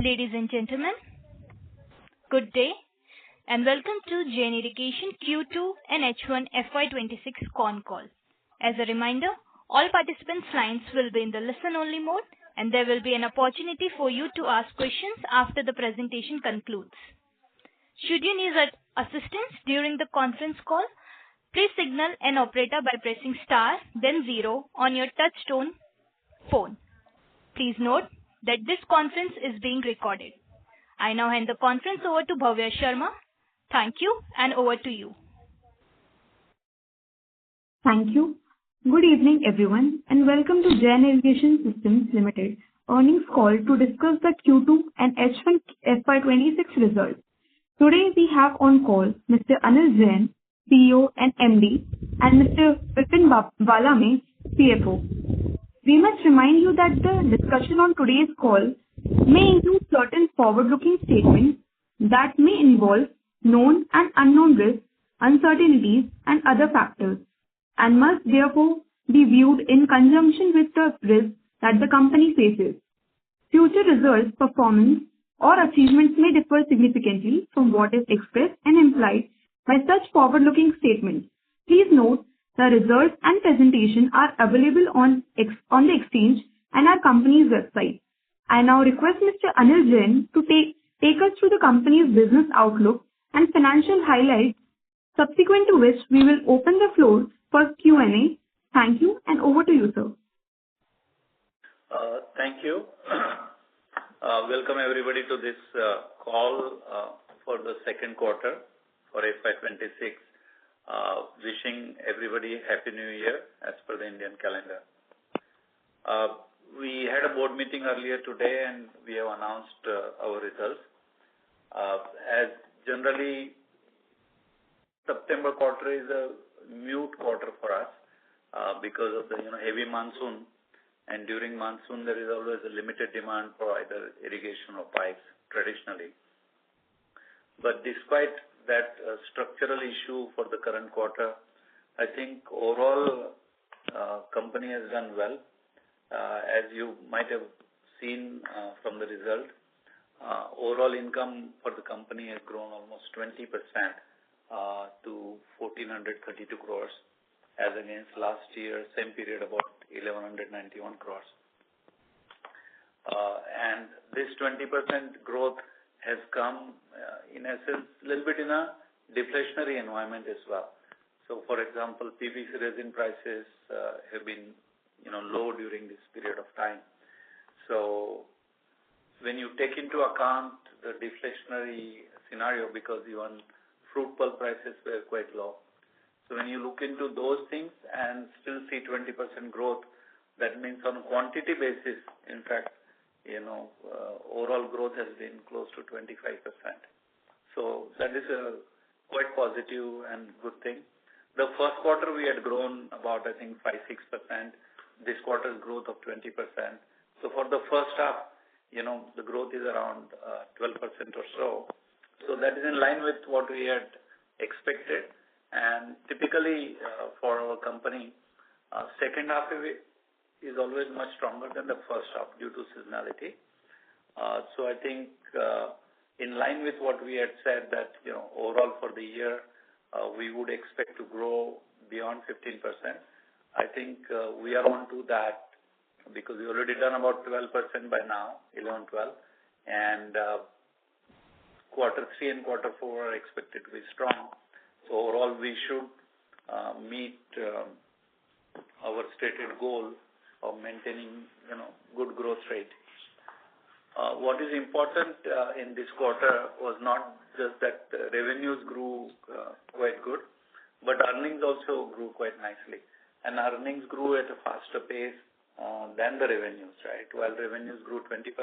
Ladies and gentlemen, good day and welcome to Jain Irrigation Q2 and H1 FY26 con call. As a reminder, all participants' lines will be in the listen-only mode and there will be an opportunity for you to ask questions after the presentation concludes. Should you need assistance during the conference call, please signal an operator by pressing star then 0 on your touch-tone phone. Please note that this conference is being recorded. I now hand the conference over to Bhavya Sharma. Thank you and over to you. Thank you. Good evening everyone and welcome to Jain Irrigation Systems Limited earnings call to discuss the Q2 and H1 FY26 results. Today we have on call Mr. Anil Jain, CEO and MD, and Mr. Vipin Valame, CFO. We must remind you that the discussion on today's call may include certain forward-looking statements that may involve known and unknown risks, uncertainties, and other factors, and must therefore be viewed in conjunction with the risks that the company faces. Future results, performance, or achievements may differ significantly from what is expressed and implied by such forward-looking statements. Please note the results and presentation are available on the exchange and our company's website. I now request Mr. Anil Jain to take us through the company's business outlook and financial highlights, subsequent to which we will open the floor for Q&A. Thank you and over to you, sir. Thank you. Welcome everybody to this call for the second quarter for FY26. Wishing everybody Happy New Year as per the Indian calendar. We had a board meeting earlier today and we have announced our results. As generally, September quarter is a mute quarter for us because of the heavy monsoon, and during monsoon there is always a limited demand for either irrigation or pipes traditionally. But despite that structural issue for the current quarter, I think overall company has done well. As you might have seen from the result, overall income for the company has grown almost 20% to 1,432 crores as against last year, same period about 1,191 crores. And this 20% growth has come in essence a little bit in a deflationary environment as well. So for example, PVC resin prices have been low during this period of time. So when you take into account the deflationary scenario, because even fruit pulp prices were quite low. So when you look into those things and still see 20% growth, that means on a quantity basis, in fact, overall growth has been close to 25%. So that is a quite positive and good thing. The first quarter we had grown about, I think, 5-6%. This quarter's growth of 20%. So for the first half, the growth is around 12% or so. So that is in line with what we had expected. And typically for our company, second half is always much stronger than the first half due to seasonality. So I think in line with what we had said that overall for the year we would expect to grow beyond 15%. I think we are on to that because we already done about 12% by now, 11, 12, and quarter 3 and quarter 4 are expected to be strong. So overall we should meet our stated goal of maintaining good growth rate. What is important in this quarter was not just that revenues grew quite good, but earnings also grew quite nicely. And earnings grew at a faster pace than the revenues, right? While revenues grew 20%,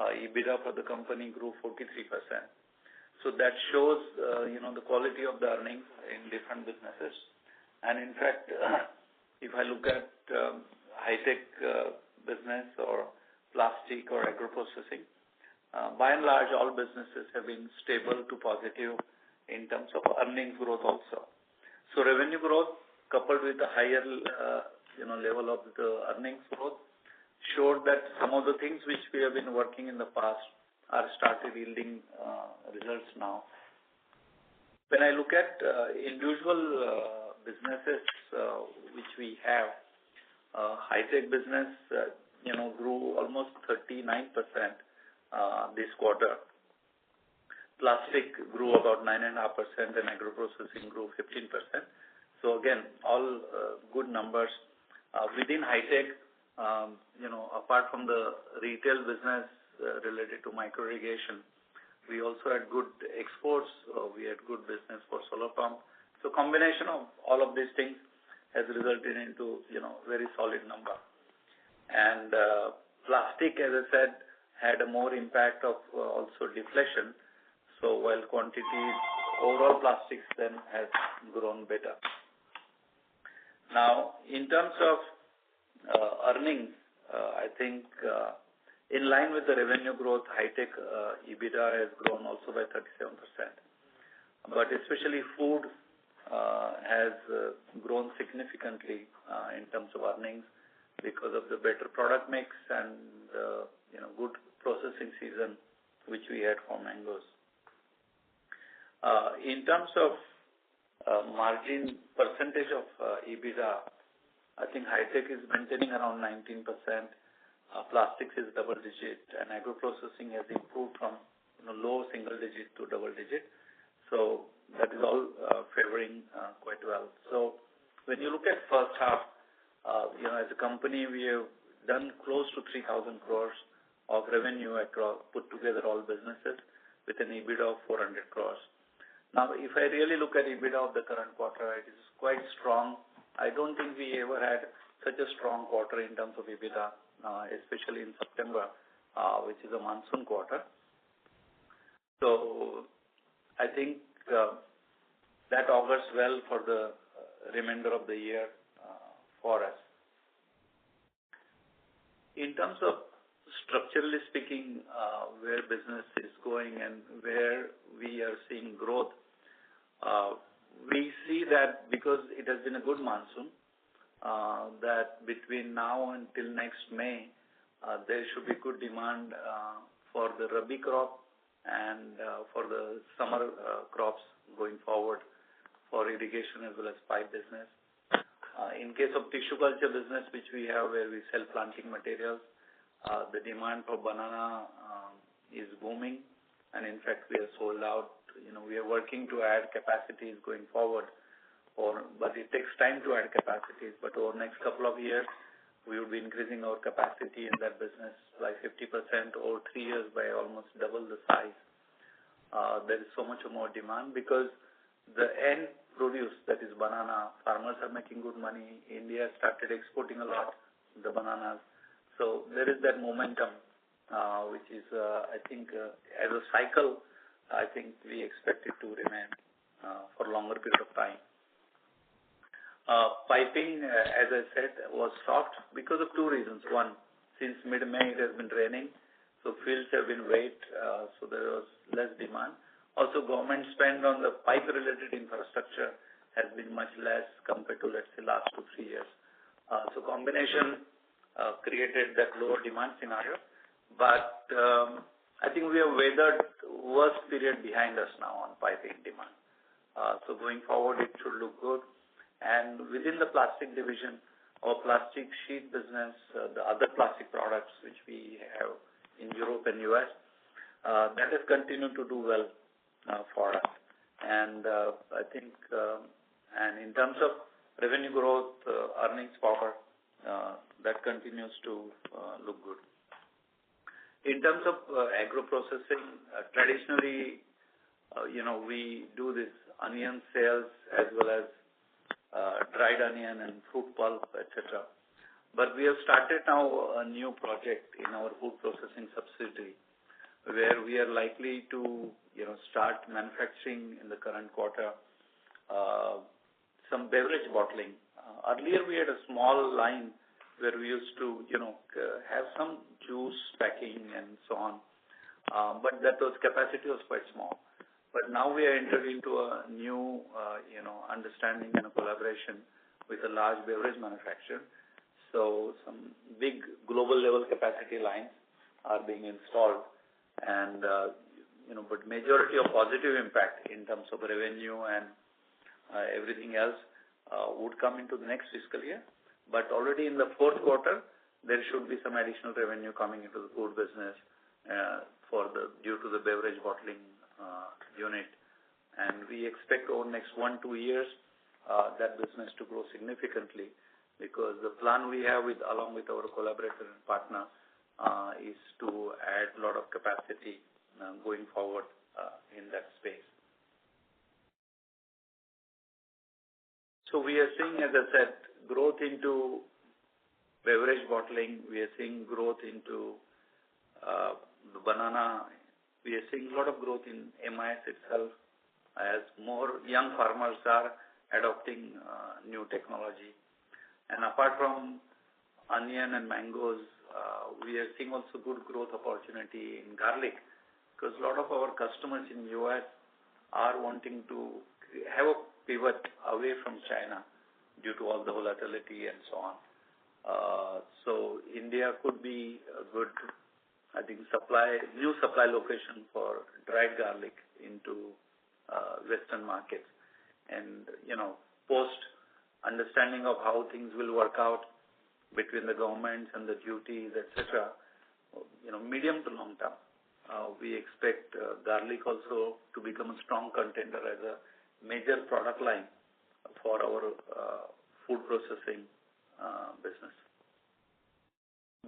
EBITDA for the company grew 43%. So that shows the quality of the earnings in different businesses. And in fact, if I look at high-tech business or plastic or agro-processing, by and large, all businesses have been stable to positive in terms of earnings growth also. So revenue growth coupled with the higher level of the earnings growth showed that some of the things which we have been working in the past are started yielding results now. When I look at individual businesses which we have, high-tech business, grew almost 39% this quarter. Plastic grew about 9.5% and agro-processing grew 15%. So again, all good numbers. Within high-tech, apart from the retail business related to micro-irrigation, we also had good exports. We had good business for solar pump. So combination of all of these things has resulted into, very solid number. And plastic, as I said, had a more impact of also deflation. So while quantities, overall plastics then has grown better. Now, in terms of earnings, I think in line with the revenue growth, high-tech EBITDA has grown also by 37%. But especially food has grown significantly in terms of earnings because of the better product mix and good processing season which we had for mangoes. In terms of margin percentage of EBITDA, I think high-tech is maintaining around 19%. Plastics is double digit, and agro-processing has improved from low single digit to double digit. So that is all favoring quite well. So when you look at first half, as a company, we have done close to 3,000 crores of revenue across, put together all businesses with an EBITDA of 400 crores. Now, if I really look at EBITDA of the current quarter, it is quite strong. I don't think we ever had such a strong quarter in terms of EBITDA, especially in September, which is a monsoon quarter. So I think that augurs well for the remainder of the year for us. In terms of structurally speaking, where business is going and where we are seeing growth, we see that because it has been a good monsoon, that between now until next May, there should be good demand for the Rabi crop and for the summer crops going forward for irrigation as well as pipe business. In case of tissue culture business, which we have where we sell planting materials, the demand for banana is booming, and in fact we are sold out. We are working to add capacities going forward, but it takes time to add capacities. But over the next couple of years, we will be increasing our capacity in that business by 50%, over 3 years by almost double the size. There is so much more demand because the end produce, that is banana, farmers are making good money. India started exporting a lot the bananas. So there is that momentum, which is, I think, as a cycle, I think we expect it to remain for a longer period of time. Piping, as I said, was soft because of two reasons. One, since mid-May it has been raining, so fields have been wet, so there was less demand. Also, government spend on the pipe-related infrastructure has been much less compared to, let's say, last 2-3 years. So combination created that lower demand scenario. But I think we have weathered worst period behind us now on piping demand. So going forward, it should look good. And within the plastic division, our plastic sheet business, the other plastic products which we have in Europe and US, that has continued to do well for us. And I think, and in terms of revenue growth, earnings power, that continues to look good. In terms of agro-processing, traditionally, we do this onion sales as well as dried onion and fruit pulp, etc. But we have started now a new project in our food processing subsidiary where we are likely to, start manufacturing in the current quarter some beverage bottling. Earlier, we had a small line where we used to, have some juice packing and so on. But that capacity was quite small. But now we are entering into a new, understanding and a collaboration with a large beverage manufacturer. So some big global level capacity lines are being installed, and but majority of positive impact in terms of revenue and everything else would come into the next fiscal year. But already in the fourth quarter, there should be some additional revenue coming into the food business due to the beverage bottling unit, and we expect over the next 1-2 years that business to grow significantly, because the plan we have along with our collaborator and partner is to add a lot of capacity going forward in that space. So we are seeing, as I said, growth into beverage bottling. We are seeing growth into the banana. We are seeing a lot of growth in MIS itself as more young farmers are adopting new technology. And apart from onion and mangoes, we are seeing also good growth opportunity in garlic, because a lot of our customers in US are wanting to have a pivot away from China due to all the volatility and so on. So India could be a good, I think, new supply location for dried garlic into Western markets. And, post understanding of how things will work out between the governments and the duties, etc., medium to long term, we expect garlic also to become a strong contender as a major product line for our food processing business.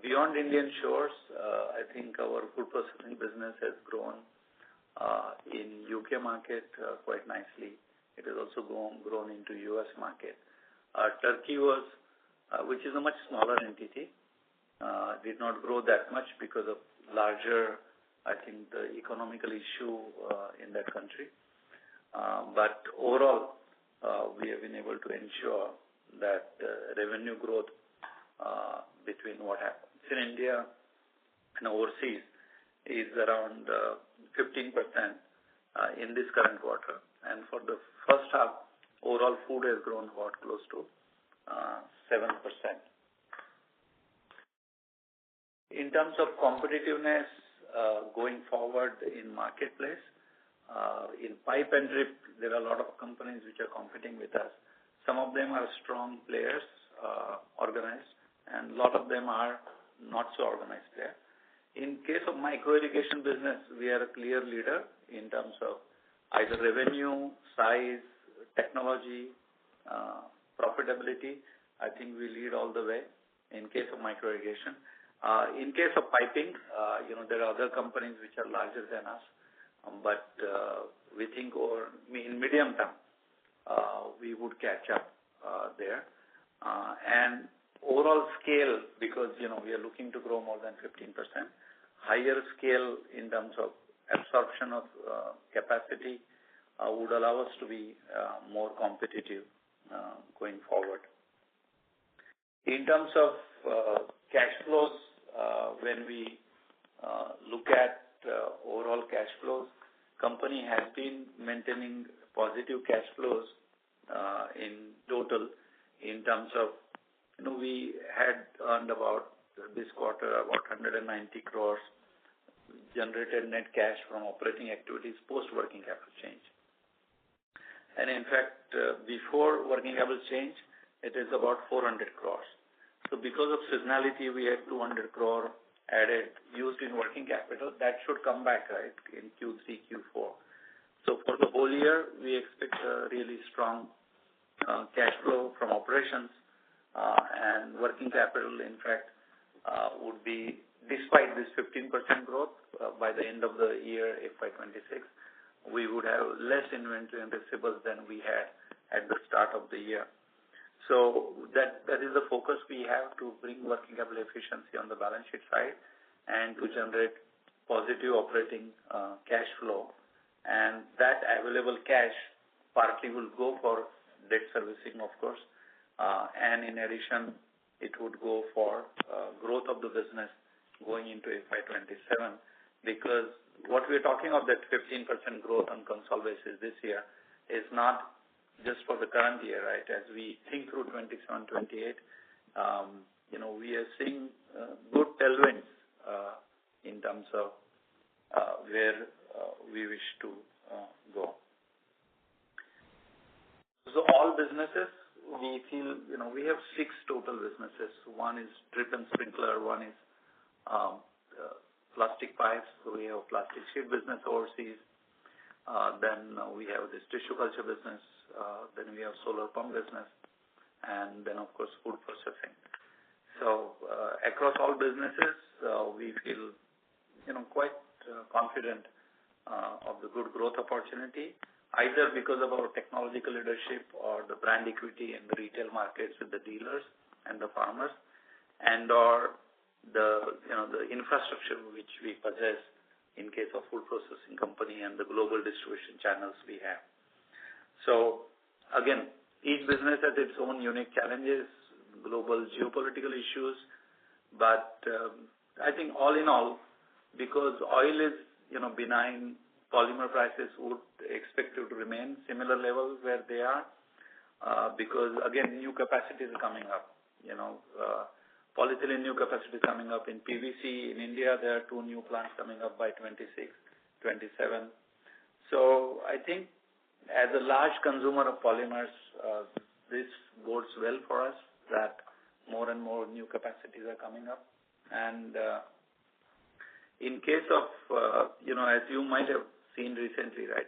Beyond Indian shores, I think our food processing business has grown in UK market quite nicely. It has also grown into US market. Turkey which is a much smaller entity, did not grow that much because of larger, I think, the economical issue in that country. But overall, we have been able to ensure that revenue growth between what happens in India and overseas is around 15% in this current quarter. And for the first half, overall food has grown about close to 7%. In terms of competitiveness going forward in marketplace, in pipe and drip, there are a lot of companies which are competing with us. Some of them are strong players, organized, and a lot of them are not so organized there. In case of micro irrigation business, we are a clear leader in terms of either revenue, size, technology, profitability. I think we lead all the way in case of micro irrigation. In case of piping, there are other companies which are larger than us, but we think in medium term, we would catch up there. And overall scale, because we are looking to grow more than 15%, higher scale in terms of absorption of capacity would allow us to be more competitive going forward. In terms of cash flows, when we look at overall cash flows, company has been maintaining positive cash flows in total in terms of, we had earned about this quarter about 190 crores, generated net cash from operating activities post working capital change. And in fact, before working capital change, it is about 400 crores. So because of seasonality, we had 200 crore added, used in working capital. That should come back, right, in Q3, Q4. So for the whole year, we expect a really strong cash flow from operations, and working capital, in fact, would be, despite this 15% growth, by the end of the year, FY26, we would have less inventory and receivables than we had at the start of the year. So that is the focus we have, to bring working capital efficiency on the balance sheet side and to generate positive operating cash flow. And that available cash partly will go for debt servicing, of course, and in addition, it would go for growth of the business going into FY27, because what we're talking of, that 15% growth on consolidated basis this year, is not just for the current year, right? As we think through 27, 28, we are seeing good tailwinds in terms of where we wish to go. So all businesses, we feel, we have 6 total businesses. One is drip and sprinkler, one is plastic pipes. So we have plastic sheet business overseas. Then we have this tissue culture business. Then we have solar pump business, and then of course food processing. So across all businesses, we feel quite confident of the good growth opportunity, either because of our technological leadership or the brand equity in the retail markets with the dealers and the farmers, and or the infrastructure which we possess in case of food processing company and the global distribution channels we have. So again, each business has its own unique challenges, global geopolitical issues, but I think all in all, because oil is benign, polymer prices would expect to remain similar levels where they are, because again new capacity is coming up. Polyethylene new capacity is coming up. In PVC in India, there are 2 new plants coming up by 26, 27. So I think as a large consumer of polymers, this bodes well for us that more and more new capacities are coming up. And in case of, as you might have seen recently, right,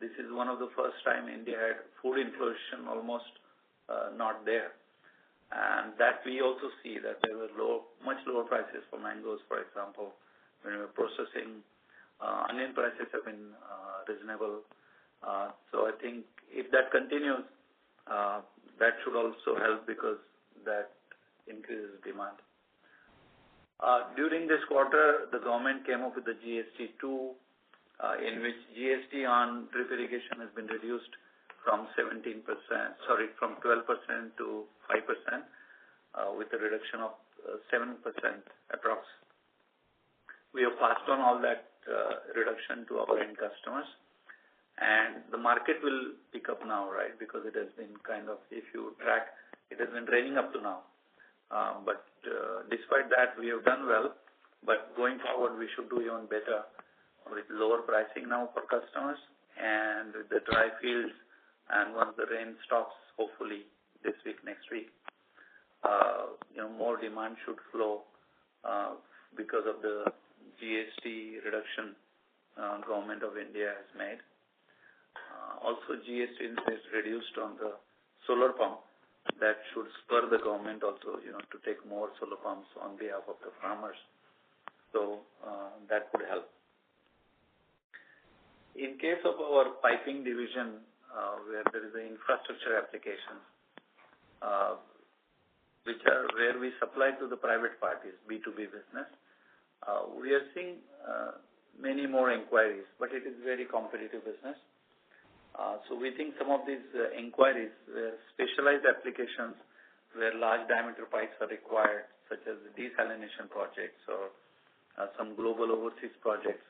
this is one of the first time India had food inflation almost not there. And that we also see that there were much lower prices for mangoes, for example. When we were processing, onion prices have been reasonable. So I think if that continues, that should also help because that increases demand. During this quarter, the government came up with the GST 2, in which GST on drip irrigation has been reduced from 12% to 5%, with a reduction of 7% approx. We have passed on all that reduction to our end customers, and the market will pick up now, right? Because it has been kind of, if you track, it has been raining up to now. But despite that, we have done well. But going forward, we should do even better with lower pricing now for customers, and with the dry fields. And once the rain stops, hopefully this week, next week, more demand should flow because of the GST reduction Government of India has made. Also, GST is reduced on the solar pump. That should spur the government also, to take more solar pumps on behalf of the farmers. So that would help. In case of our piping division, where there is the infrastructure applications, which are where we supply to the private parties, B2B business, we are seeing many more inquiries, but it is very competitive business. So we think some of these inquiries were specialized applications where large diameter pipes are required, such as desalination projects or some global overseas projects.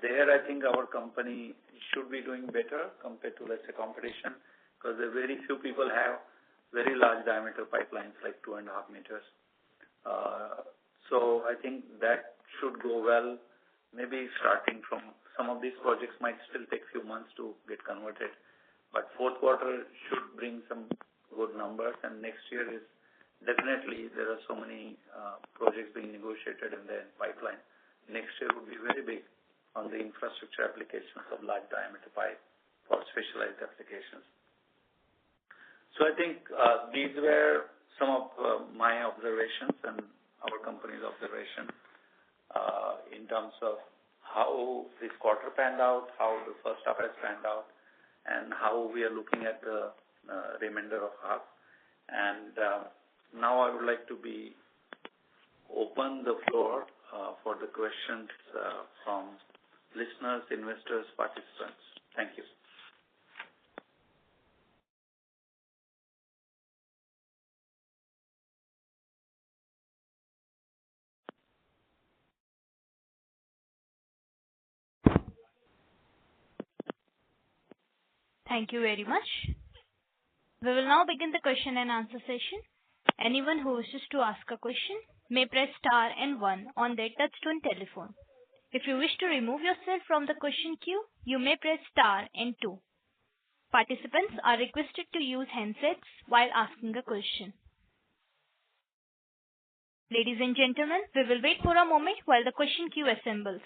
There, I think our company should be doing better compared to, let's say, competition, because very few people have very large diameter pipelines like 2.5 meters. So I think that should go well. Maybe starting from some of these projects might still take a few months to get converted, but fourth quarter should bring some good numbers, and next year is definitely, there are so many projects being negotiated in the pipeline. Next year would be very big on the infrastructure applications of large diameter pipe for specialized applications. So I think these were some of my observations and our company's observation in terms of how this quarter panned out, how the first half has panned out, and how we are looking at the remainder of half. And now I would like to open the floor for the questions from listeners, investors, participants. Thank you. Thank you very much. We will now begin the question and answer session. Anyone who wishes to ask a question may press star and one on their touchtone telephone. If you wish to remove yourself from the question queue, you may press star and two. Participants are requested to use handsets while asking a question. Ladies and gentlemen, we will wait for a moment while the question queue assembles.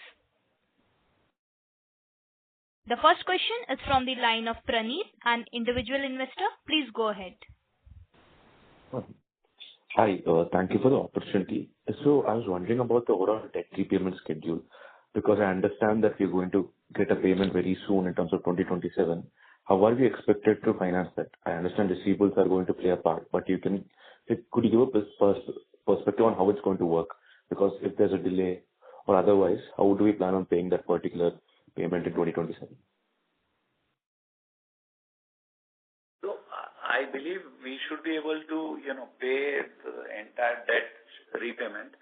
The first question is from the line of Praneeth, an individual investor. Please go ahead. Hi, thank you for the opportunity. So I was wondering about the overall debt repayment schedule, because I understand that we're going to get a payment very soon in terms of 2027. How are we expected to finance that? I understand receivables are going to play a part, but could you give a perspective on how it's going to work? Because if there's a delay or otherwise, how do we plan on paying that particular payment in 2027? So I believe we should be able to, pay the entire debt repayment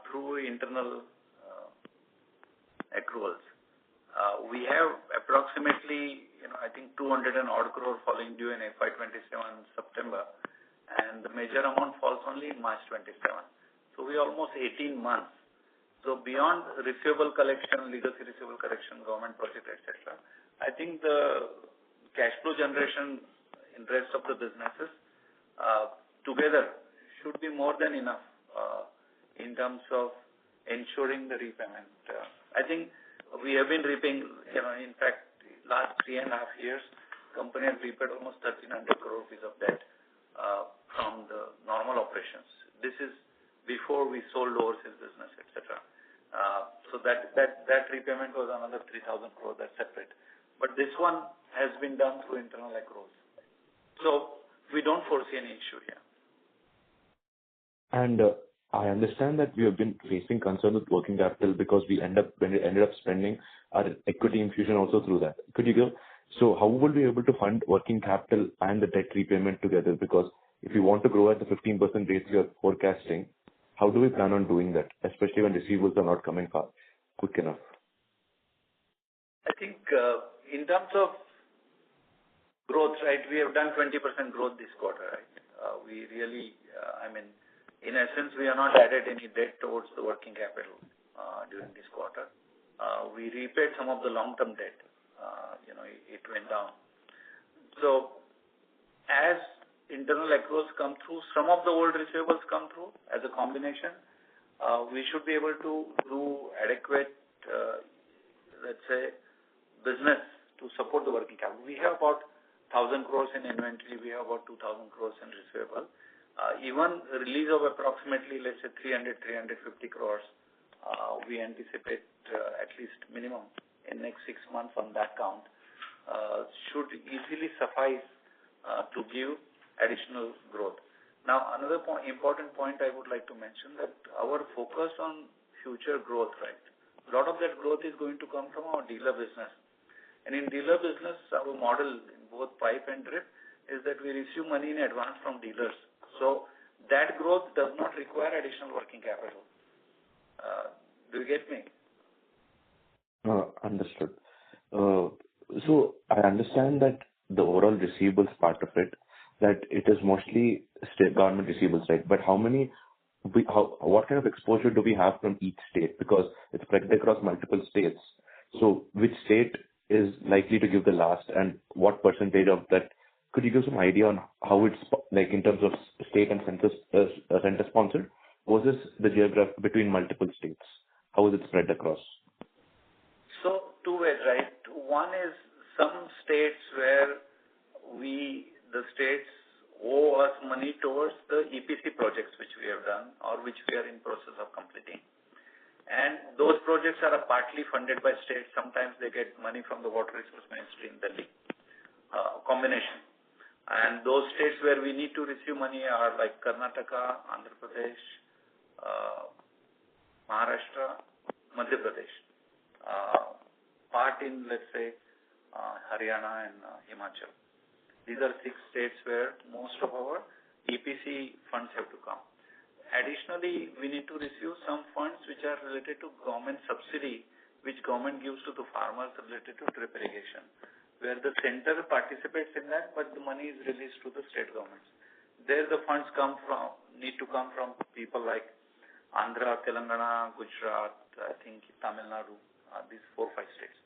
through internal accruals. We have approximately, I think 200 and odd crore falling due in FY27 September, and the major amount falls only in March 27. So we are almost 18 months. So beyond receivable collection, legacy receivable collection, government project, etc., I think the cash flow generation in rest of the businesses together should be more than enough in terms of ensuring the repayment. I think we have been repaying, in fact, last 3.5 years, company has repaid almost 1,300 crore rupees of debt from the normal operations. This is before we sold overseas business, etc. So that repayment was another 3,000 crore, that's separate. But this one has been done through internal accruals. So we don't foresee any issue here. And I understand that we have been facing concerns with working capital because we ended up spending our equity infusion also through that. So how will we be able to fund working capital and the debt repayment together? Because if we want to grow at the 15% rate we are forecasting, how do we plan on doing that, especially when receivables are not coming fast, quick enough? I think in terms of growth, right, we have done 20% growth this quarter, right? We really, in essence, we have not added any debt towards the working capital during this quarter. We repaid some of the long-term debt. It went down. So as internal accruals come through, some of the old receivables come through as a combination. We should be able to do adequate, let's say, business to support the working capital. We have about 1,000 crores in inventory. We have about 2,000 crores in receivable. Even a release of approximately, let's say, 300-350 crores, we anticipate at least minimum in next 6 months on that count should easily suffice to give additional growth. Now, another important point I would like to mention that our focus on future growth, right? A lot of that growth is going to come from our dealer business. And in dealer business, our model in both pipe and drip is that we receive money in advance from dealers. So that growth does not require additional working capital. Do you get me? Understood. So I understand that the overall receivables part of it, that it is mostly state government receivables, right? But what kind of exposure do we have from each state? Because it's spread across multiple states. So which state is likely to give the last, and what percentage of that? Could you give some idea on how it's like in terms of state and center sponsored versus the geography between multiple states? How is it spread across? So two ways, right? One is some states where the states owe us money towards the EPC projects which we have done or which we are in process of completing. And those projects are partly funded by states. Sometimes they get money from the Water Resource Ministry in Delhi. Combination. And those states where we need to receive money are like Karnataka, Andhra Pradesh, Maharashtra, Madhya Pradesh. Part in, let's say, Haryana and Himachal. These are 6 states where most of our EPC funds have to come. Additionally, we need to receive some funds which are related to government subsidy, which government gives to the farmers related to drip irrigation, where the center participates in that, but the money is released to the state governments. there the funds need to come from people like Andhra, Telangana, Gujarat, I think Tamil Nadu, these 4-5 states.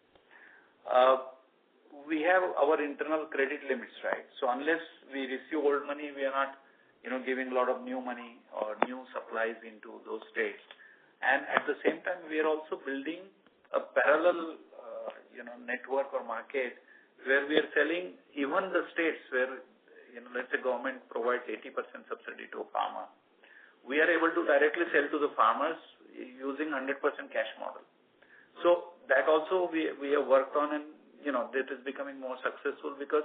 We have our internal credit limits, right? So unless we receive old money, we are not, giving a lot of new money or new supplies into those states. And at the same time, we are also building a parallel, network or market where we are selling even the states where, let's say government provides 80% subsidy to a farmer. We are able to directly sell to the farmers using 100% cash model. So that also we have worked on, and that is becoming more successful because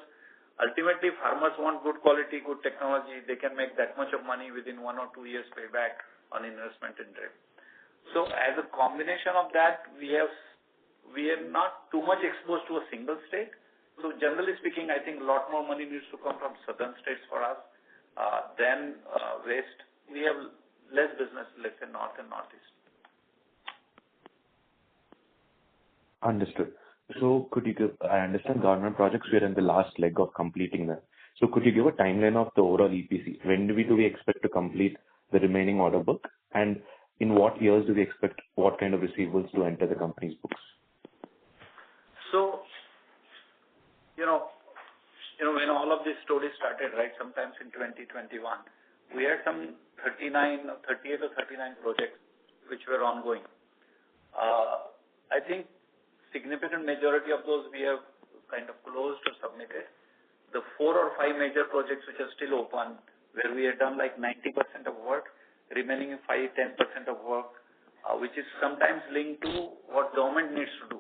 ultimately farmers want good quality, good technology. They can make that much of money within 1 or 2 years payback on investment in drip. So as a combination of that, we are not too much exposed to a single state. So generally speaking, I think a lot more money needs to come from southern states for us than west. We have less business, let's say north and northeast. Understood. So could you give, I understand government projects, we are in the last leg of completing them. So could you give a timeline of the overall EPC? When do we expect to complete the remaining order book? And in what years do we expect what kind of receivables to enter the company's books? So, when all of this story started, right, sometimes in 2021, we had some 38 or 39 projects which were ongoing. I think significant majority of those we have kind of closed or submitted. The 4 or 5 major projects which are still open, where we have done like 90% of work, remaining 5-10% of work, which is sometimes linked to what government needs to do.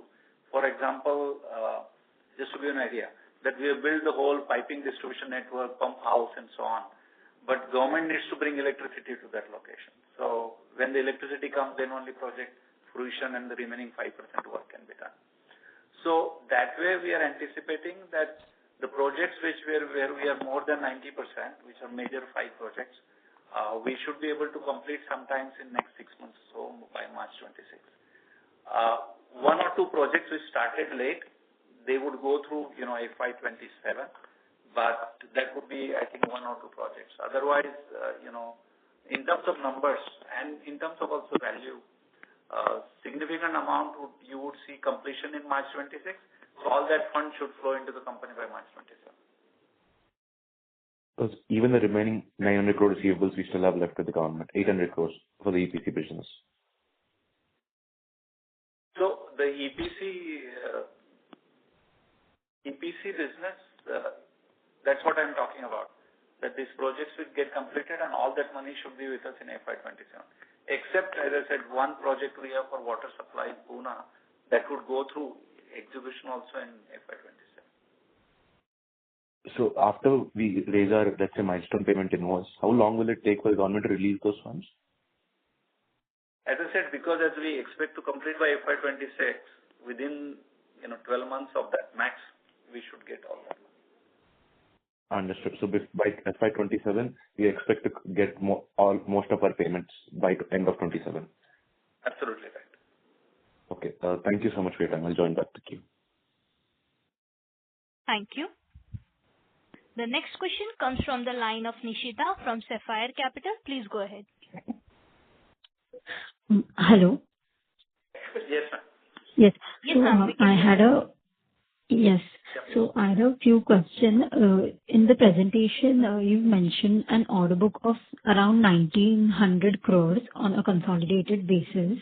For example, just to give you an idea, that we have built the whole piping distribution network, pump house, and so on. But government needs to bring electricity to that location. So when the electricity comes, then only project fruition and the remaining 5% work can be done. So that way we are anticipating that the projects where we are more than 90%, which are major 5 projects, we should be able to complete sometimes in next 6 months, so by March 26. 1 or 2 projects which started late, they would go through, FY 27, but that would be, I think, 1 or 2 projects. Otherwise, in terms of numbers and in terms of also value, significant amount you would see completion in March 26. So all that fund should flow into the company by March 27. Because even the remaining 900 crore receivables we still have left with the government, 800 crores for the EPC business. So the EPC business, that's what I'm talking about. That these projects will get completed and all that money should be with us in FY 27. Except, as I said, 1 project we have for water supply in Pune that would go through execution also in FY 27. So after we raise our, let's say, milestone payment invoice, how long will it take for the government to release those funds? As I said, because as we expect to complete by FY 26, within 12 months of that max, we should get all that. Understood. So by FY 27, we expect to get most of our payments by end of 27. Absolutely right. Okay. Thank you so much for your time. I'll join back the queue. Thank you. The next question comes from the line of Nishita from Sapphire Capital. Please go ahead. Hello. Yes, ma'am. Yes. Yes, So ma'am. So I had a few questions. In the presentation, you mentioned an order book of around 1,900 crores on a consolidated basis.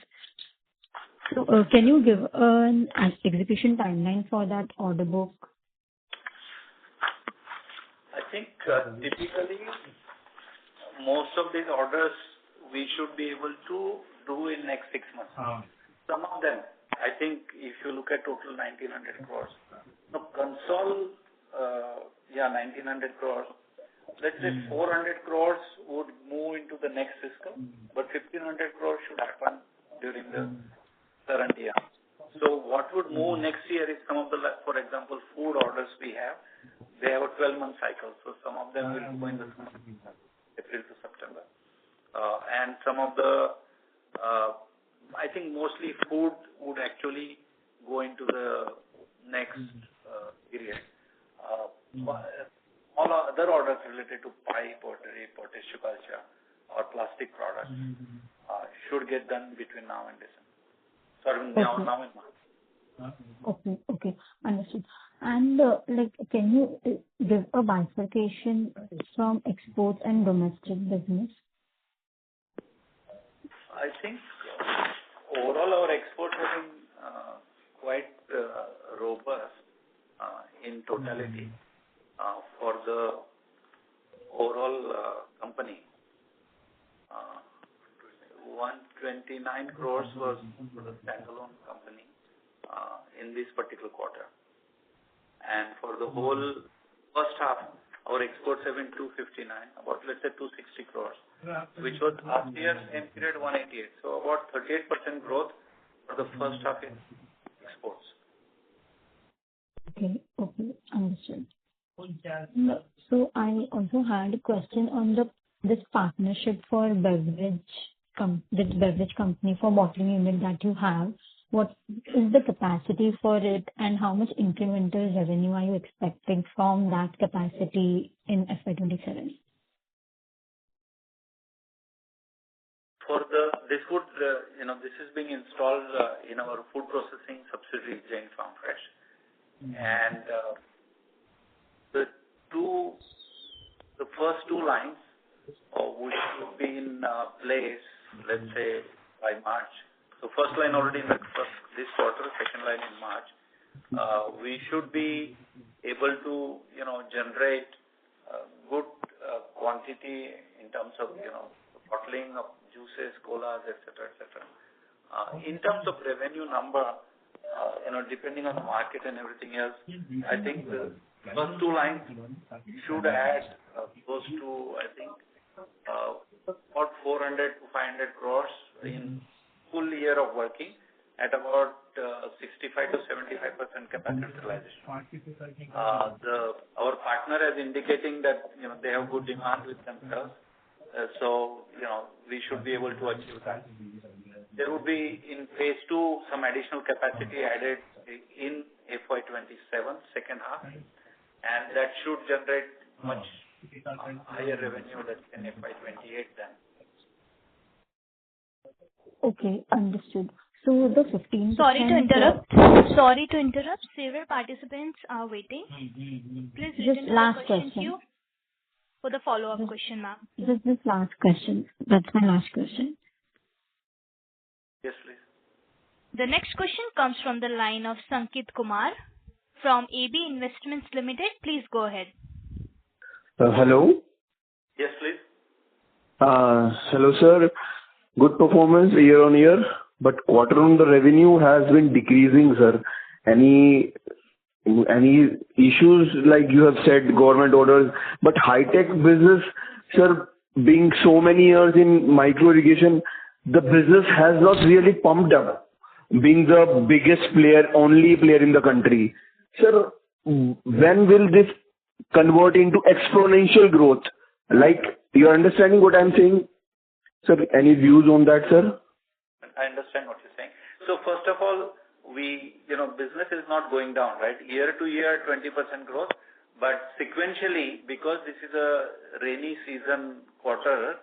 So can you give an execution timeline for that order book? I think typically most of these orders we should be able to do in next 6 months. Some of them, I think if you look at total 1,900 crores. No, 1,900 crores. Let's say 400 crores would move into the next fiscal, but 1,500 crores should happen during the current year. So what would move next year is some of the, for example, food orders we have. They have a 12-month cycle, so some of them will go in the April to September. And some of the, I think mostly food would actually go into the next period. All other orders related to pipe or drip between now and December. Sorry, now and March. Okay. Understood. And can you give a bifurcation from exports and domestic business? I think overall our exports have been quite robust in totality for the overall company. 129 crores was for the standalone company in this particular quarter. And for the whole first half, our exports have been 259, about let's say 260 crores, which was last year same period 188. So about 38% growth for the first half in exports. Okay, understood. So I also had a question on this partnership for beverage company for bottling unit that you have. What is the capacity for it, and how much incremental revenue are you expecting from that capacity in FY27? This is being installed in our food processing subsidiary, Jain Farm Fresh. And the first two lines, which will be in place, let's say by March. So first line already in this quarter, second line in March. We should be able to, generate good quantity in terms of, bottling of juices, colas, etc., etc. In terms of revenue number, depending on the market and everything else, I think the first two lines should add close to, I think, about 400 to 500 crores in full year of working at about 65 to 75% capacity utilization. Our partner is indicating that they have good demand with themselves, so we should be able to achieve that. There will be in phase 2 some additional capacity added in FY27 second half, and that should generate much higher revenue than in FY28 then. Okay, understood. So the 15%... Sorry to interrupt. Several participants are waiting. Please return to the question queue for the follow-up question, ma'am. Just this last question. That's my last question. Yes, please. The next question comes from the line of Sankit Kumar from AB Investments Limited. Please go ahead. Hello. Yes, please. Hello, sir. Good performance year on year, but quarter on the revenue has been decreasing, sir. Any issues, like you have said, government orders, but high-tech business, sir, being so many years in micro irrigation, the business has not really pumped up, being the biggest player, only player in the country. Sir, when will this convert into exponential growth? Like, you're understanding what I'm saying? Sir, any views on that, sir? I understand what you're saying. So first of all, business is not going down, right? Year to year, 20% growth, but sequentially, because this is a rainy season quarter,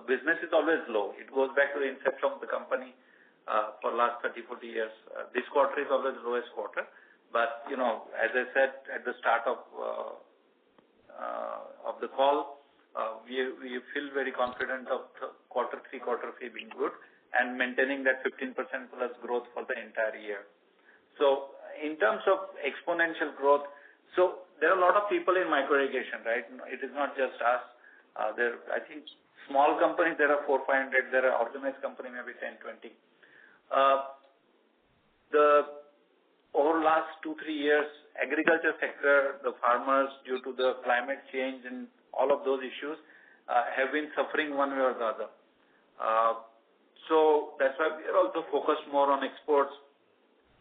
business is always low. It goes back to the inception of the company for last 30, 40 years. This quarter is always the lowest quarter. But, as I said at the start of the call, we feel very confident of quarter three being good and maintaining that 15% plus growth for the entire year. So in terms of exponential growth, so there are a lot of people in micro irrigation, right? It is not just us. I think small companies, there are 400-500. There are organized company, maybe 10-20. Over last 2-3 years, agriculture sector, the farmers, due to the climate change and all of those issues, have been suffering one way or the other. So that's why we are also focused more on exports,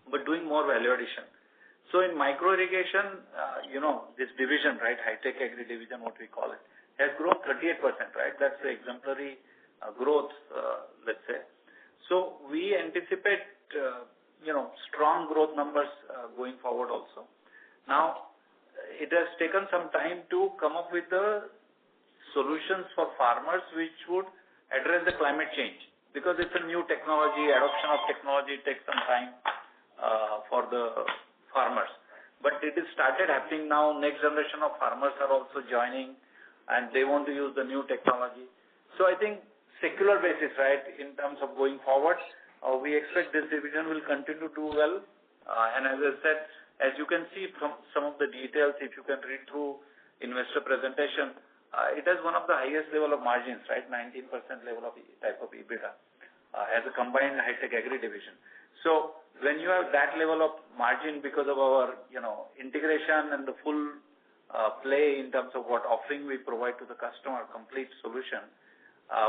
but doing more value addition. So in micro irrigation, this division, right, high-tech agri division, what we call it, has grown 38%, right? That's the exemplary growth, let's say. So we anticipate, strong growth numbers going forward also. Now, it has taken some time to come up with the solutions for farmers which would address the climate change. because it's a new technology, adoption of technology takes some time for the farmers. But it is started happening now. Next generation of farmers are also joining, and they want to use the new technology. So I think secular basis, right, in terms of going forward, we expect this division will continue to do well. And as I said, as you can see from some of the details, if you can read through investor presentation, it has one of the highest level of margins, right, 19% level of type of EBITDA as a combined high-tech agri division. So when you have that level of margin because of our, integration and the full play in terms of what offering we provide to the customer, complete solution,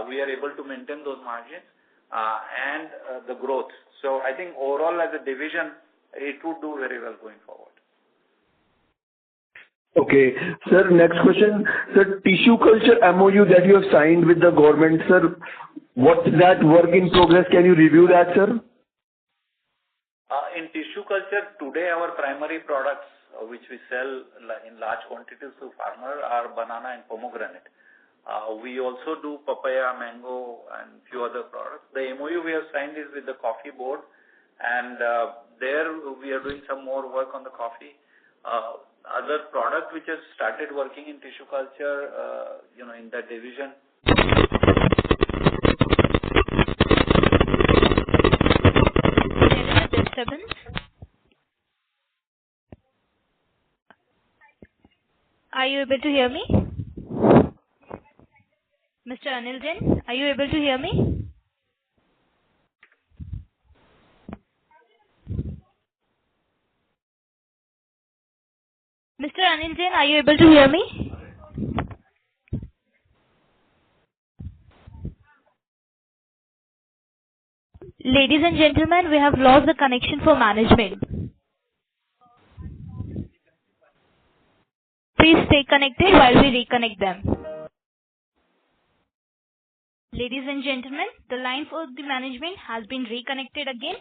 we are able to maintain those margins and the growth. So I think overall as a division, it would do very well going forward. Okay. Sir, next question. Sir, tissue culture MOU that you have signed with the government, sir, what's that work in progress? Can you review that, sir? In tissue culture, today our primary products which we sell in large quantities to farmer are banana and pomegranate. We also do papaya, mango and few other products. The MOU we have signed is with the coffee board, and there we are doing some more work on the coffee. Other product which has started working in tissue culture, in that division. Disturbance. Are you able to hear me? Mr. Anil Jain, are you able to hear me? Mr. Anil Jain, are you able to hear me? Ladies and gentlemen, we have lost the connection for management. Please stay connected while we reconnect them. Ladies and gentlemen, the line for the management has been reconnected again.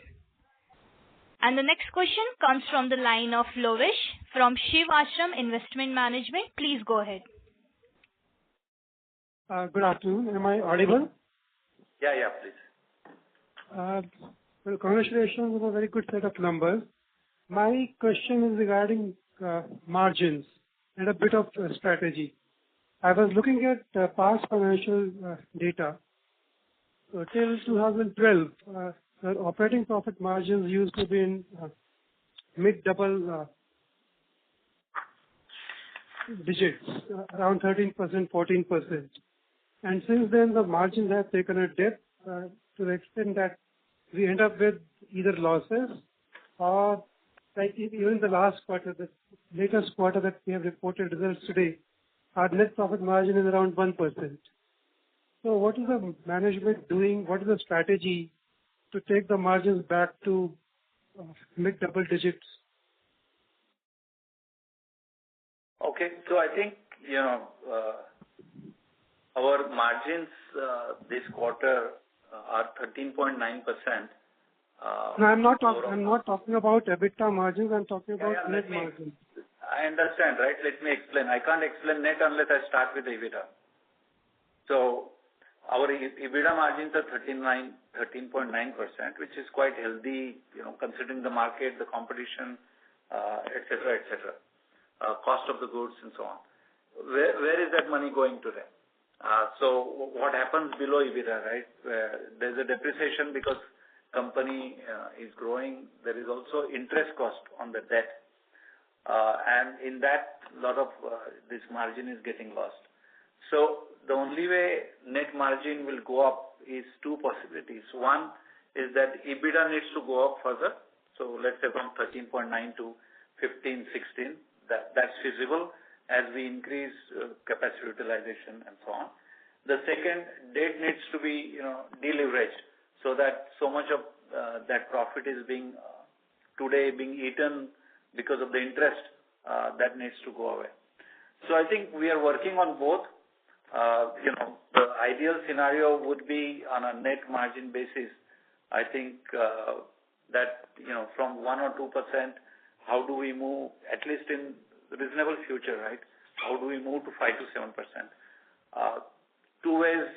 And the next question comes from the line of Lovish from Shiv Ashram Investment Management. Please go ahead. Good afternoon. Am I audible? Yeah, please. Well, congratulations on a very good set of numbers. My question is regarding margins and a bit of strategy. I was looking at past financial data. So till 2012, the operating profit margins used to be in mid-double digits, around 13%, 14%. And since then, the margins have taken a dip to the extent that we end up with either losses or, like even the last quarter, the latest quarter that we have reported results today, our net profit margin is around 1%. So what is the management doing? What is the strategy to take the margins back to mid-double digits? Okay, so I think, our margins this quarter are 13.9%. No, I'm not talking about EBITDA margins. I'm talking about net margins. I understand, right? Let me explain. I can't explain net unless I start with EBITDA. So our EBITDA margins are 13.9%, which is quite healthy, considering the market, the competition, etc., cost of the goods and so on. Where is that money going today? So what happens below EBITDA, right? There's a depreciation because company is growing. There is also interest cost on the debt. And in that, a lot of this margin is getting lost. So the only way net margin will go up is two possibilities. One is that EBITDA needs to go up further. So let's say from 13.9 to 15, 16. That's feasible as we increase capacity utilization and so on. The second, debt needs to be deleveraged so that so much of that profit is being eaten because of the interest that needs to go away. So I think we are working on both. The ideal scenario would be on a net margin basis. I think that from 1 or 2%, how do we move at least in reasonable future, right? How do we move to 5 to 7%? Two ways: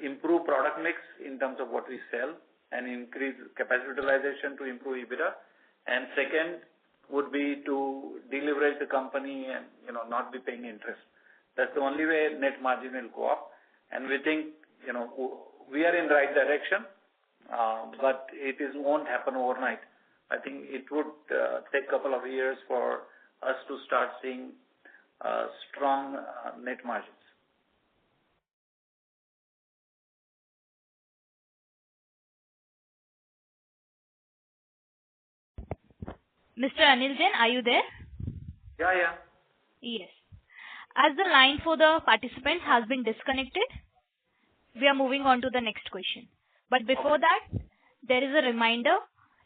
improve product mix in terms of what we sell and increase capacity utilization to improve EBITDA. And second would be to deleverage the company and, not be paying interest. That's the only way net margin will go up. And we think, we are in the right direction, but won't happen overnight. I think it would take a couple of years for us to start seeing strong net margins. Mr. Anil Jain, are you there? Yeah. Yes. As the line for the participant has been disconnected, we are moving on to the next question. But before that, there is a reminder.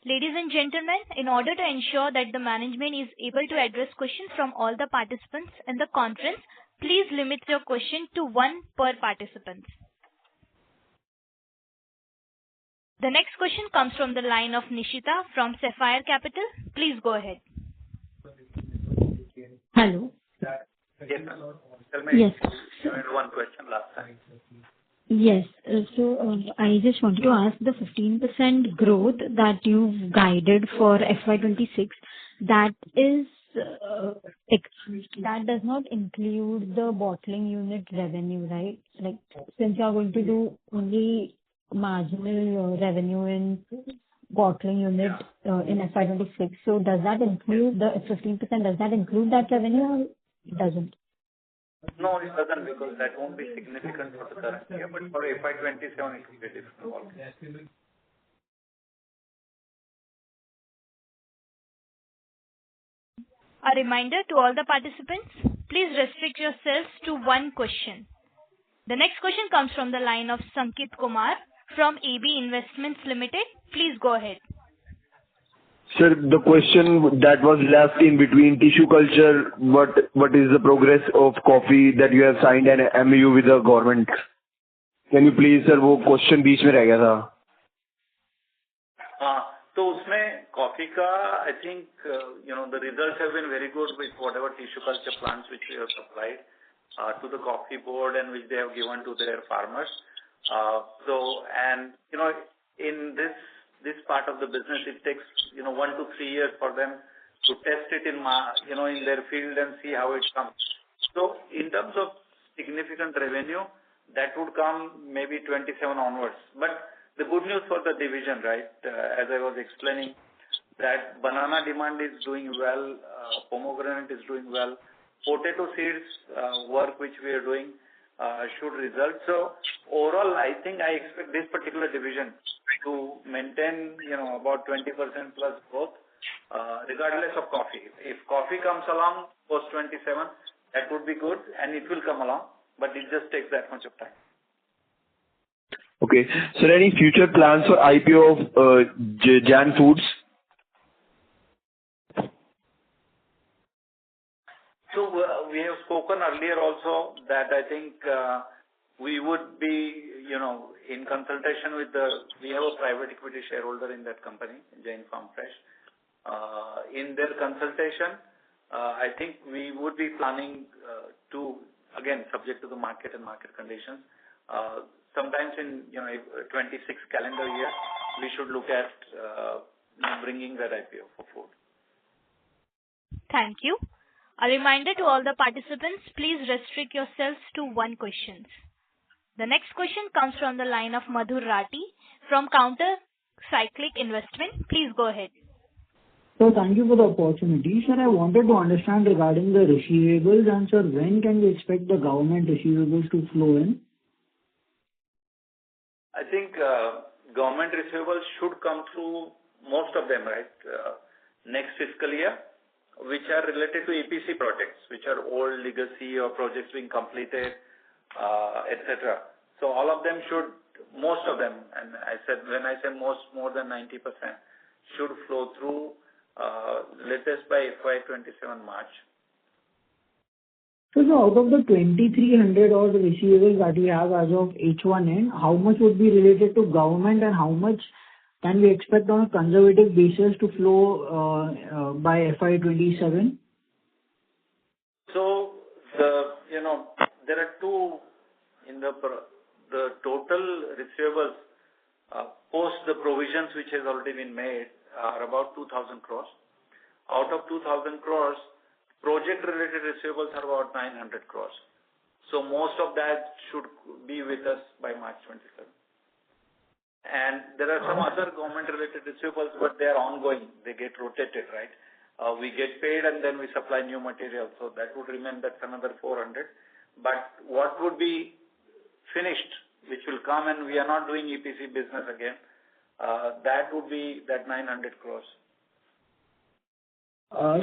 Ladies and gentlemen, in order to ensure that the management is able to address questions from all the participants in the conference, please limit your question to one per participant. The next question comes from the line of Nishita from Sapphire Capital. Please go ahead. Hello. Yes. Tell me. Yes. You had one question last time. Yes. So I just wanted to ask the 15% growth that you've guided for FY26, that does not include the bottling unit revenue, right? Like, since you are going to do only marginal revenue in bottling unit in FY26, so does that include the 15%? Does that include that revenue or it doesn't? No, it doesn't, because that won't be significant for the current year. But for FY27, it will be different. A reminder to all the participants, please restrict yourselves to one question. The next question comes from the line of Sankit Kumar from AB Investments Limited. Please go ahead. Sir, the question that was left in between tissue culture, what is the progress of coffee that you have signed an MOU with the government? Can you please, sir, वो question बीच में रह गया था. तो उसमें coffee का I think the results have been very good with whatever tissue culture plants which we have supplied to the coffee board and which they have given to their farmers. In this part of the business, it takes 1 to 3 years for them to test it in their field and see how it comes. So in terms of significant revenue, that would come maybe 27 onwards. But the good news for the division, right, as I was explaining, that banana demand is doing well, pomegranate is doing well, potato seeds work which we are doing should result. So overall, I think I expect this particular division to maintain about 20% plus growth regardless of coffee. If coffee comes along post 27, that would be good, and it will come along, but it just takes that much of time. Okay. So any future plans for IPO of Jain Foods? So we have spoken earlier also that I think we would be, in consultation with we have a private equity shareholder in that company, Jain Farm Fresh. In their consultation, I think we would be planning to, again, subject to the market and market conditions, sometimes in 26 calendar year, we should look at bringing that IPO for food. Thank you. A reminder to all the participants, please restrict yourselves to one question. The next question comes from the line of Madhur Rathi from Counter Cyclic Investment. Please go ahead. So thank you for the opportunity. Sir, I wanted to understand regarding the receivables, and sir, when can we expect the government receivables to flow in? I think government receivables should come through, most of them, right, next fiscal year, which are related to EPC projects, which are old legacy or projects being completed, etc. So all of them should, most of them, and when I say most, more than 90%, should flow through latest by FY27 March. So out of the 2,300 odd receivables that we have as of H1N, how much would be related to government and how much can we expect on a conservative basis to flow by FY27? So there are two in the total receivables. post the provisions which has already been made are about 2,000 crores. Out of 2,000 crores, project-related receivables are about 900 crores. So most of that should be with us by March 27. And there are some other government-related receivables, but they are ongoing. They get rotated, right? We get paid and then we supply new material. So that would remain, that's another 400. But what would be finished, which will come, and we are not doing EPC business again, that would be that 900 crores.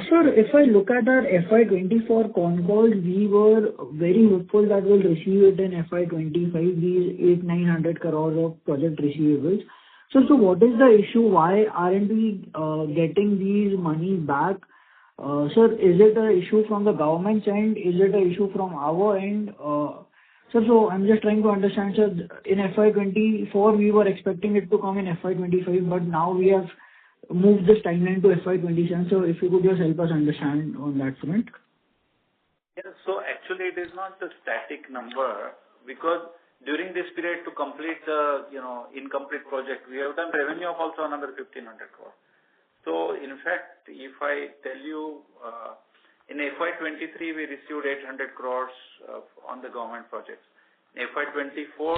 Sir, if I look at our FY24 con calls, we were very hopeful that we'll receive it in FY25, these 800-900 crores of project receivables. So what is the issue? Why aren't we getting these money back? Sir, is it an issue from the government's end? Is it an issue from our end? Sir, so I'm just trying to understand, sir, in FY24, we were expecting it to come in FY25, but now we have moved this timeline to FY27. So if you could just help us understand on that front. Yeah, so actually it is not a static number, because during this period to complete the incomplete project, we have done revenue of also another 1,500 crore. So in fact, if I tell you, in FY23 we received 800 crores on the government projects. In FY24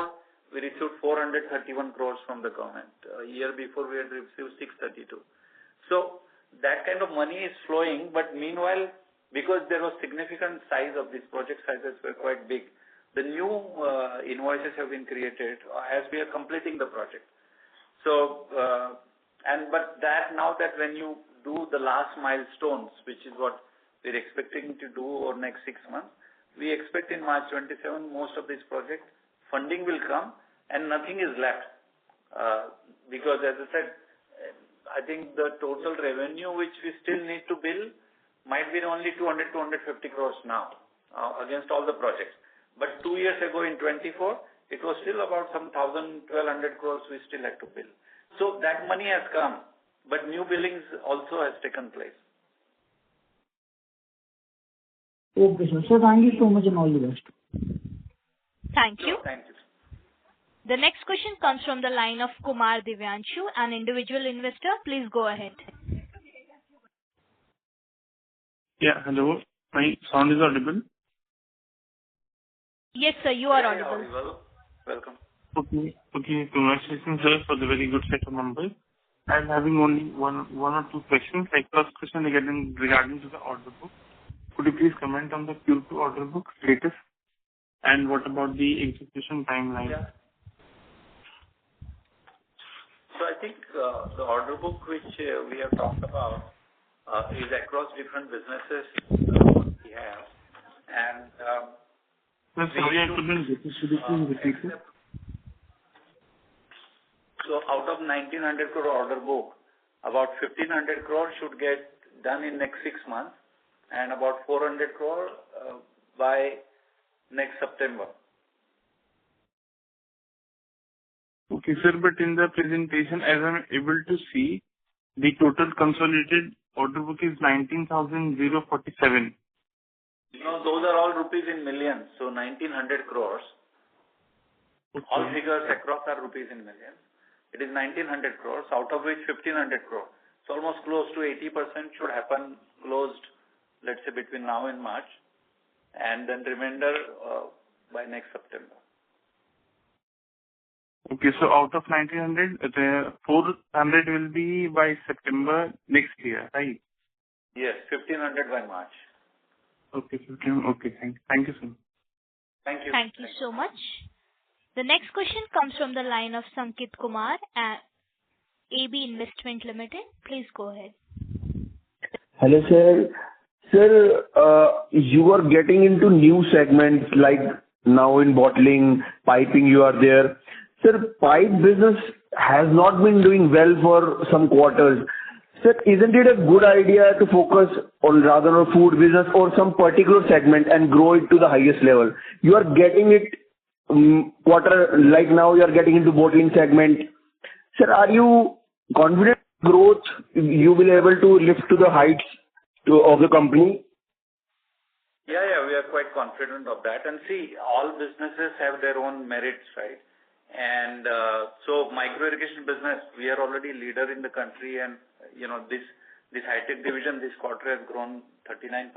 we received 431 crores from the government. A year before we had received 632. So that kind of money is flowing, but meanwhile, because there was significant size of these project sizes were quite big, the new invoices have been created as we are completing the project. So, but that now that when you do the last milestones, which is what we're expecting to do over next 6 months, we expect in March 27 most of these projects funding will come and nothing is left. Because as I said, I think the total revenue which we still need to bill might be only 200-250 crores now against all the projects. But 2 years ago in 24, it was still about some 1,000-1,200 crores we still had to bill. So that money has come, but new billings also has taken place. Okay, sir. So thank you so much and all the best. Thank you. Thank you. The next question comes from the line of Kumar Divyanshu, an individual investor. Please go ahead. Yeah, hello. My sound is audible? Yes, sir, you are audible. Welcome. Okay. Congratulations, sir, for the very good set of numbers. I'm having only one or two questions. Like first question regarding to the order book. Could you please comment on the Q2 order book status? And what about the execution timeline? Yeah. So I think the order book which we have talked about is across different businesses we have. And sorry, I couldn't get this. Could you please repeat it? So out of 1,900 crore order book, about 1,500 crore should get done in next 6 months, and about 400 crore by next September. Okay, sir, but in the presentation, as I'm able to see, the total consolidated order book is 19,047. No, those are all rupees in millions, so 1,900 crores. Okay. All figures across are rupees in millions. It is 1,900 crores, out of which 1,500 crore. So almost close to 80% should happen closed, let's say between now and March, and then remainder by next September. Okay, so out of 1,900, the 400 will be by September next year, right? Yes, 1,500 by March. Okay, 15. Okay, thank you, sir. Thank you. Thank you so much. The next question comes from the line of Sankit Kumar at AB Investment Limited. Please go ahead. Hello, sir. Sir, you are getting into new segments like now in bottling, piping you are there. Sir, pipe business has not been doing well for some quarters. Sir, isn't it a good idea to focus on rather on food business or some particular segment and grow it to the highest level? You are getting it like now you are getting into bottling segment. Sir, are you confident growth you will able to lift to the heights of the company? Yeah, we are quite confident of that. And see, all businesses have their own merits, right? And so micro irrigation business, we are already leader in the country, and this high-tech division this quarter has grown 39%.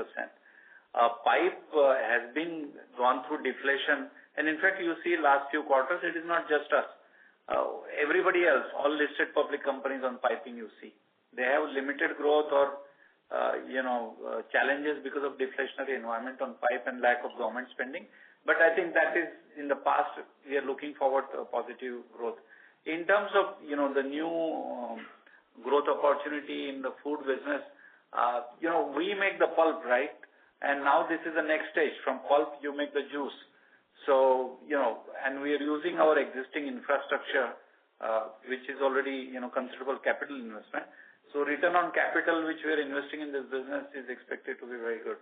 Pipe has been gone through deflation, and in fact, you see last few quarters, it is not just us. Everybody else, all listed public companies on piping, you see, they have limited growth or challenges because of deflationary environment on pipe and lack of government spending. But I think that is in the past. We are looking forward to a positive growth. In terms of the new growth opportunity in the food business, we make the pulp, right? And now this is the next stage. From pulp, you make the juice. So, and we are using our existing infrastructure, which is already, considerable capital investment. So return on capital, which we are investing in this business, is expected to be very good.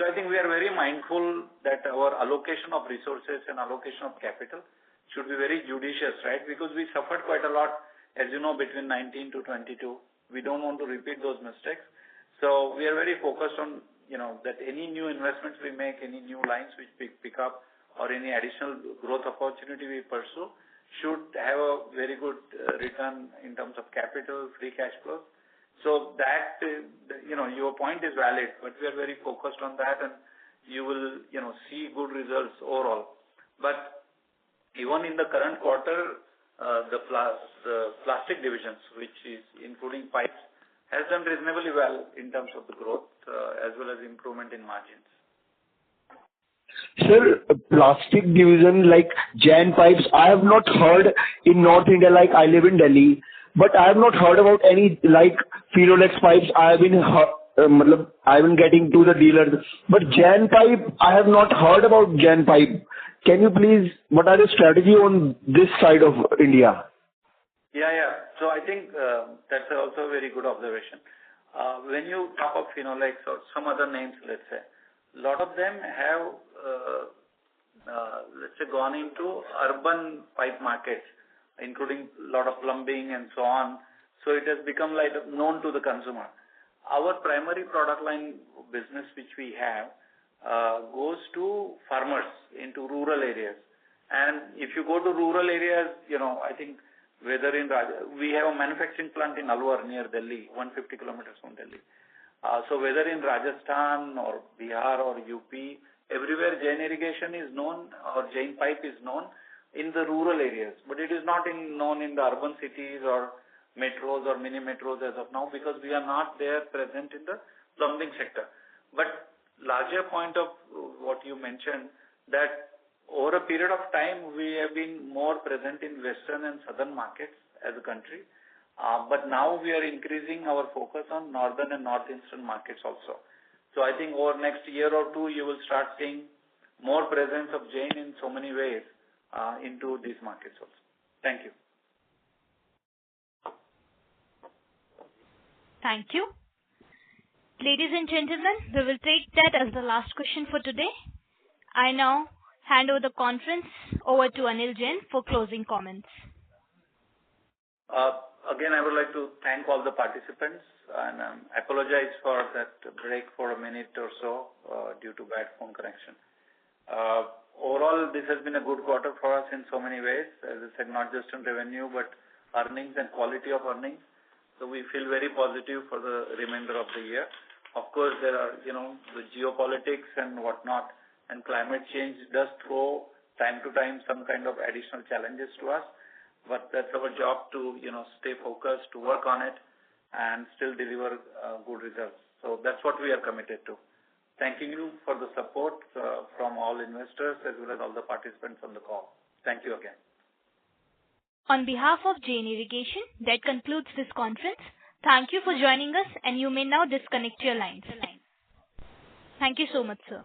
So I think we are very mindful that our allocation of resources and allocation of capital should be very judicious, right? Because we suffered quite a lot, as you know, between 19 to 22. We don't want to repeat those mistakes. So we are very focused on, that any new investments we make, any new lines which we pick up, or any additional growth opportunity we pursue should have a very good return in terms of capital, free cash flow. So that, your point is valid, but we are very focused on that, and you will, see good results overall. But even in the current quarter, the plastic divisions, which is including pipes, has done reasonably well in terms of the growth as well as improvement in margins. Sir, plastic division like Jain pipes, I have not heard in North India, like I live in Delhi, but I have not heard about any like Phenolax pipes. I have been getting to the dealers, but Jain pipe, I have not heard about Jain pipe. Can you please, what are the strategy on this side of India? Yeah. So I think that's also a very good observation. When you talk of Phenolax or some other names, let's say, a lot of them have, gone into urban pipe markets, including a lot of plumbing and so on. So it has become like known to the consumer. Our primary product line business, which we have, goes to farmers into rural areas. And if you go to rural areas, I think whether we have a manufacturing plant in Alwar near Delhi, 150 kilometers from Delhi. So whether in Rajasthan or Bihar or UP, everywhere Jain irrigation is known or Jain pipe is known in the rural areas. But it is not known in the urban cities or metros or mini metros as of now, because we are not there present in the plumbing sector. But larger point of what you mentioned, that over a period of time, we have been more present in western and southern markets as a country. But now we are increasing our focus on northern and northeastern markets also. So I think over next year or two, you will start seeing more presence of Jain in so many ways into these markets also. Thank you. Thank you. Ladies and gentlemen, we will take that as the last question for today. I now hand over the conference over to Anil Jain for closing comments. Again, I would like to thank all the participants and apologize for that break for a minute or so due to bad phone connection. Overall, this has been a good quarter for us in so many ways. As I said, not just in revenue, but earnings and quality of earnings. So we feel very positive for the remainder of the year. Of course, there are, the geopolitics and whatnot, and climate change does throw time to time some kind of additional challenges to us. But that's our job to, stay focused, to work on it, and still deliver good results. So that's what we are committed to. Thanking you for the support from all investors as well as all the participants on the call. Thank you again. On behalf of Jain Irrigation, that concludes this conference. Thank you for joining us, and you may now disconnect your lines. Thank you so much, sir.